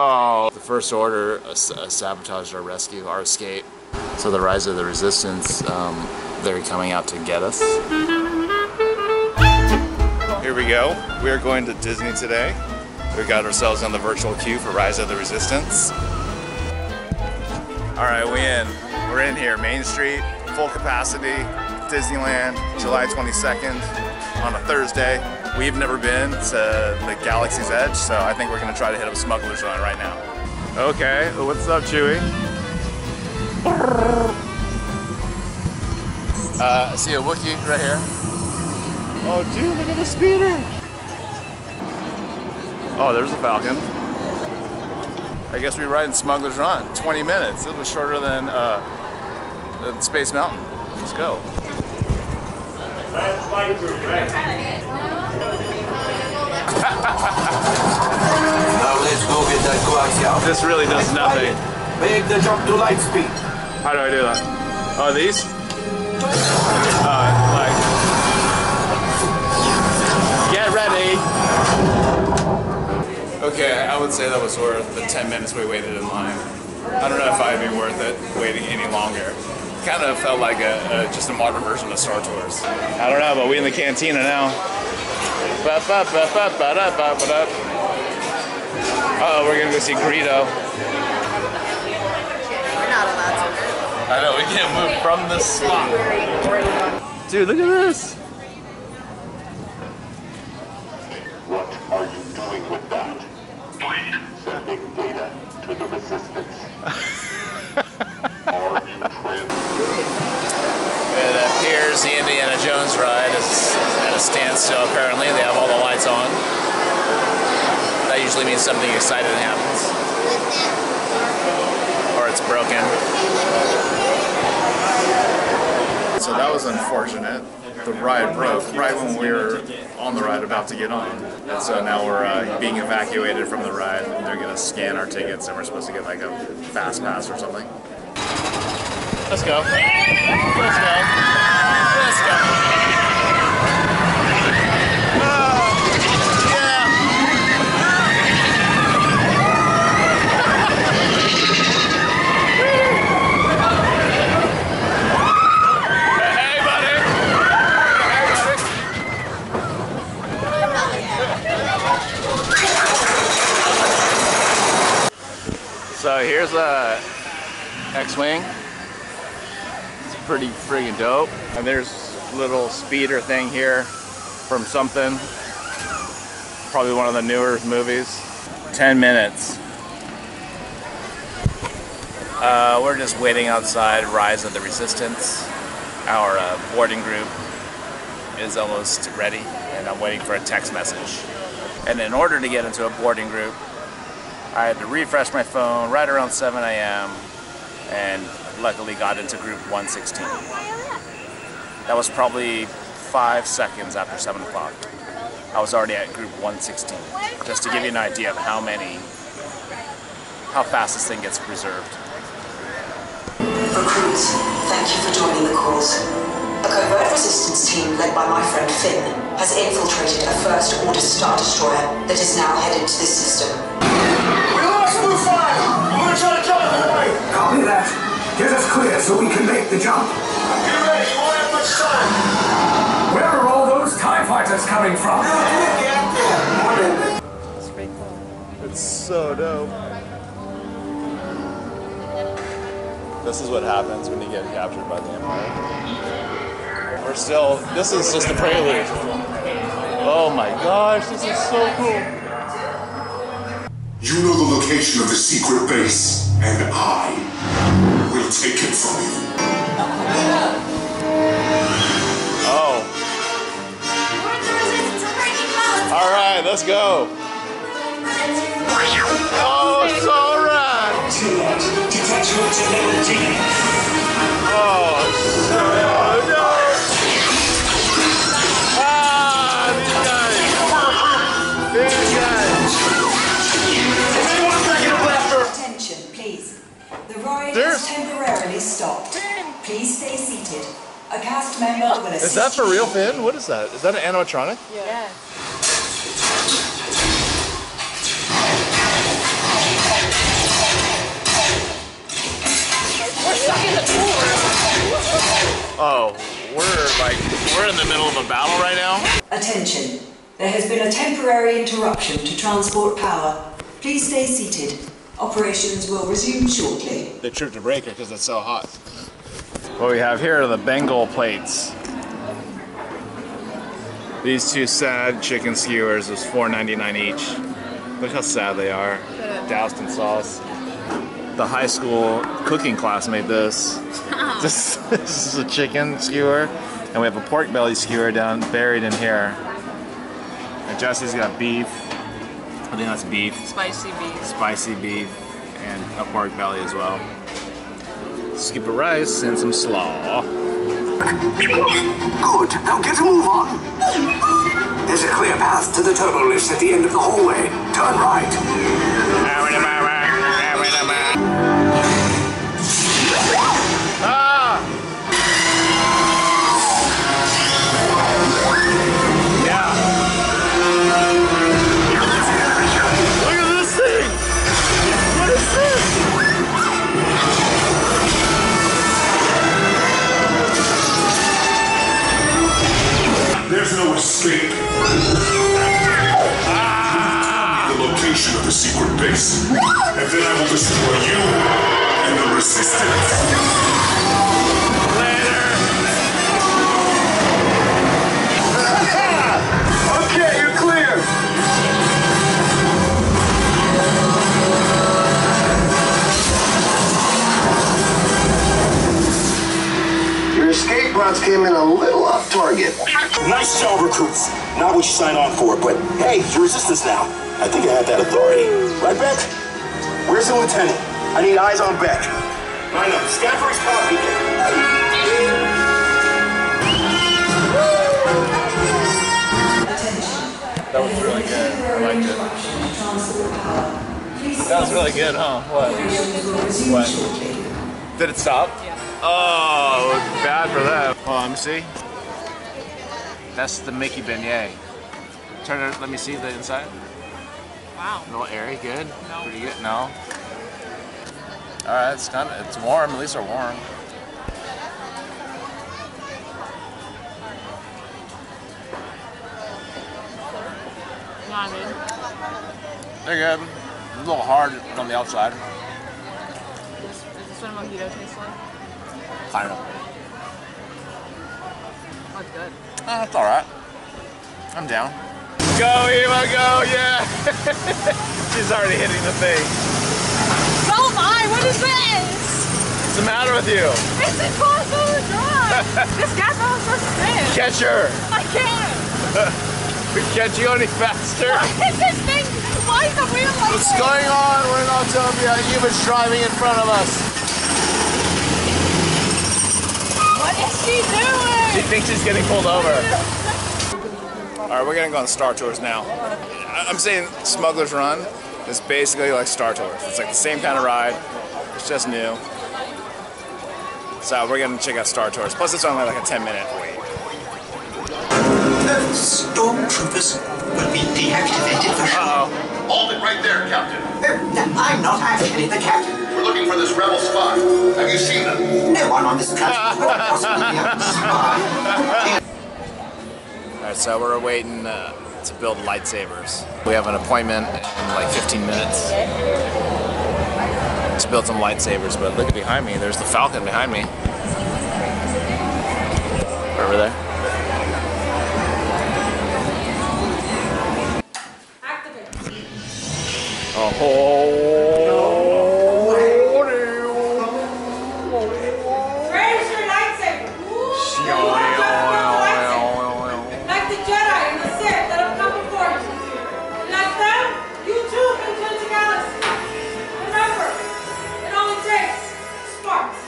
Oh, the First Order sabotaged our rescue, our escape. So the Rise of the Resistance, they're coming out to get us. Here we go. We are going to Disney today. We got ourselves on the virtual queue for Rise of the Resistance. All right, we're in here, Main Street, full capacity, Disneyland, July 22nd on a Thursday. We've never been to the Galaxy's Edge, so I think we're gonna try to hit up Smuggler's Run right now. Okay, what's up, Chewie? I see a Wookiee right here. Oh, dude, look at the speeder. Oh, there's a Falcon. I guess we ride in Smuggler's Run. 20 minutes. It was shorter than Space Mountain. Let's go. Now let's go get that coaxial. This really does nothing. Make the jump to light speed. How do I do that? Oh, these? Like... Get ready! Okay, I would say that was worth the 10 minutes we waited in line. I don't know if I'd be worth it waiting any longer. Kind of felt like just a modern version of Star Tours. I don't know, but we in the cantina now. Uh-oh, we're gonna go see Greedo. We're not allowed to. I know, we can't move from this spot. Dude, look at this. What are you doing with that? Sending data to the Resistance. Are you It appears the Indiana Jones ride is at a standstill currently. They have all the lights on. That usually means something exciting happens. Or it's broken. So that was unfortunate. The ride broke right when we were on the ride about to get on. And so now we're being evacuated from the ride. They're going to scan our tickets and we're supposed to get like a fast pass or something. Let's go. Let's go. Let's go. Yeah. Hey, buddy. So here's a X-Wing. Pretty friggin' dope. And there's a little speeder thing here from something. Probably one of the newer movies. 10 minutes. We're just waiting outside Rise of the Resistance. Our boarding group is almost ready, and I'm waiting for a text message. And in order to get into a boarding group, I had to refresh my phone right around 7 a.m. and luckily got into group 116. That was probably 5 seconds after 7 o'clock. I was already at group 116. Just to give you an idea of how fast this thing gets preserved. Recruits, thank you for joining the cause. A covert resistance team led by my friend Finn has infiltrated a First Order Star Destroyer that is now headed to this system. We lost move fire! I'm gonna try to jump away! Copy that. Get us clear so we can make the jump. Get ready, you won't have much time. Where are all those TIE fighters coming from? It's pretty cool. It's so dope. This is what happens when you get captured by the Empire. This is just a prelude. Oh my gosh, this is so cool. You know the location of the secret base, and I will take it from you. Oh. Alright, let's go. Oh, it's alright. Oh, so no. Attention, please. The ride is temporarily stopped. Please stay seated. A cast member will assist. Is that for real, Finn? What is that? Is that an animatronic? Yeah. stuck in the tool room. Oh, we're in the middle of a battle right now. Attention. There has been a temporary interruption to transport power. Please stay seated. Operations will resume shortly. They tripped a breaker because it's so hot. What we have here are the Bengal plates. These two sad chicken skewers was $4.99 each. Look how sad they are. Doused in sauce. The high school cooking class made this. This is a chicken skewer, and we have a pork belly skewer down buried in here. And Jesse's got beef. I think that's beef. Spicy beef. Spicy beef, and a pork belly as well. Scoop of rice and some slaw. Good. Now get a move on. There's a clear path to the turbo lifts at the end of the hallway. Turn right. Ah! Yeah. Look at this thing! What is this? There's no escape. The location of the secret base, and then I will destroy you and the resistance. Later! Okay, you're clear. Your escape routes came in a little off target. Nice job, recruits. Not what you signed on for, but hey, you're resistance now. I think I have that authority. Right, Beck? Where's the lieutenant? I need eyes on Beck. Line up. Scan for his power beacon. That was really good. I liked it. That was really good, huh? What? What? Did it stop? Yeah. Oh, bad for that. Oh, let me see. That's the Mickey beignet. Turn it, let me see the inside. Wow. A little airy, good? No. Pretty good? No? Alright, it's warm, at least they're warm. Nah, dude. They're good. A little hard on the outside. Is this what a mojito tastes like? Kind of. Oh, it's good. That's alright. I'm down. Go, Eva, go, yeah! She's already hitting the thing. So am I! What is this? What's the matter with you? It's impossible to drive! This gas pedal is so thin! Catch her! I can't! We can't you go any faster? Why is this thing? Why is the wheel like What's this? going on? We're in Autopia. Eva's driving in front of us. What is she doing? She thinks she's getting pulled over. Alright, we're gonna go on Star Tours now. I'm saying Smuggler's Run is basically like Star Tours. It's like the same kind of ride. It's just new. So we're gonna check out Star Tours. Plus it's only like a 10-minute wait. The stormtroopers will be deactivated for sure. Uh-oh. Hold it right there, Captain. I'm not actually the captain. We're looking for this rebel spy. Have you seen him? No one on this planet could possibly be a spy. Alright, so we're waiting to build lightsabers. We have an appointment in like 15 minutes to build some lightsabers, but look behind me, there's the Falcon behind me. Over there. Raise your lightsaber. Like the Jedi and the Sith that have come before you. Like them, you too can cleanse the galaxy. Remember, it only takes sparks.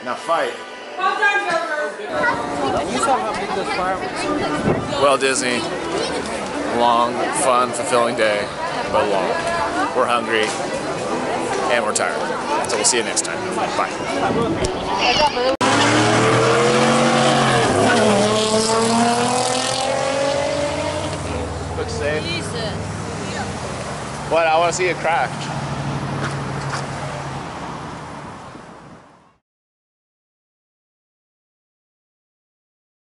Now fight. Well done, Joker. Well, Disney, long, fun, fulfilling day, but long. We're hungry, and we're tired. So we'll see you next time. Bye. Looks safe. Jesus. What? I want to see it craft.